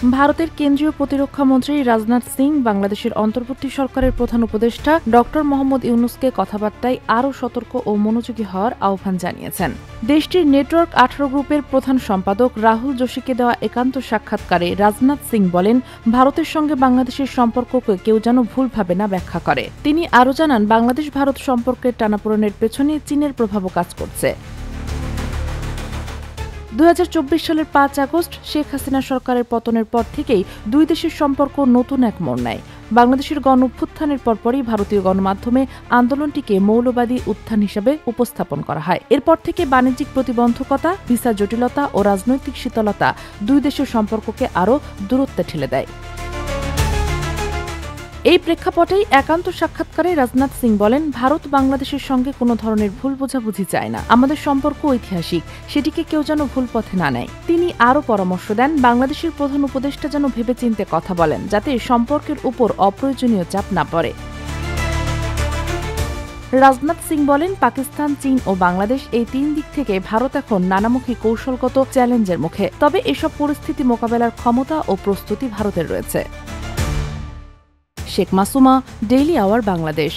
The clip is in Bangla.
ভারতের কেন্দ্রীয় প্রতিরক্ষা মন্ত্রী রাজনাথ সিং বাংলাদেশের অন্তর্বর্তী সরকারের প্রধান উপদেষ্টা ডক্টর মোহাম্মদ ইউনুসকে কথাবার্তায় আরও সতর্ক ও মনোযোগী হওয়ার আহ্বান জানিয়েছেন। দেশটির নেটওয়ার্ক 18 গ্রুপের প্রধান সম্পাদক রাহুল যোশীকে দেওয়া একান্ত সাক্ষাৎকারে রাজনাথ সিং বলেন, ভারতের সঙ্গে বাংলাদেশের সম্পর্ককে কেউ যেন ভুলভাবে না ব্যাখ্যা করে। তিনি আরও জানান, বাংলাদেশ ভারত সম্পর্কের টানাপোড়েনের পেছনে চীনের প্রভাবও কাজ করছে। 2024 সালের 5 আগস্ট শেখ হাসিনা সরকারের পতনের পর থেকেই দুই দেশের সম্পর্ক নতুন এক মোড় নেয়। বাংলাদেশের গণ-অভ্যুত্থানের পরপরই ভারতীয় গণমাধ্যমে আন্দোলনটিকে মৌলবাদী উত্থান হিসেবে উপস্থাপন করা হয়। এরপর থেকে বাণিজ্যিক প্রতিবন্ধকতা, ভিসা জটিলতা ও রাজনৈতিক শীতলতা দুই দেশের সম্পর্ককে আরও দূরত্বে ঠেলে দেয়। এই প্রেক্ষাপটেই একান্ত সাক্ষাৎকারে রাজনাথ সিং বলেন, ভারত বাংলাদেশের সঙ্গে কোনো ধরনের ভুল বোঝাবুঝি চায় না। আমাদের সম্পর্ক ঐতিহাসিক, সেটিকে কেউ যেন ভুল পথে না নেয়। তিনি আরও পরামর্শ দেন, বাংলাদেশের প্রধান উপদেষ্টা যেন ভেবেচিন্তে কথা বলেন, যাতে সম্পর্কের উপর অপ্রয়োজনীয় চাপ না পড়ে। রাজনাথ সিং বলেন, পাকিস্তান, চীন ও বাংলাদেশ এই তিন দিক থেকে ভারত এখন নানামুখী কৌশলগত চ্যালেঞ্জের মুখে। তবে এসব পরিস্থিতি মোকাবেলার ক্ষমতা ও প্রস্তুতি ভারতের রয়েছে। Sheikh Masuma, daily our, Bangladesh.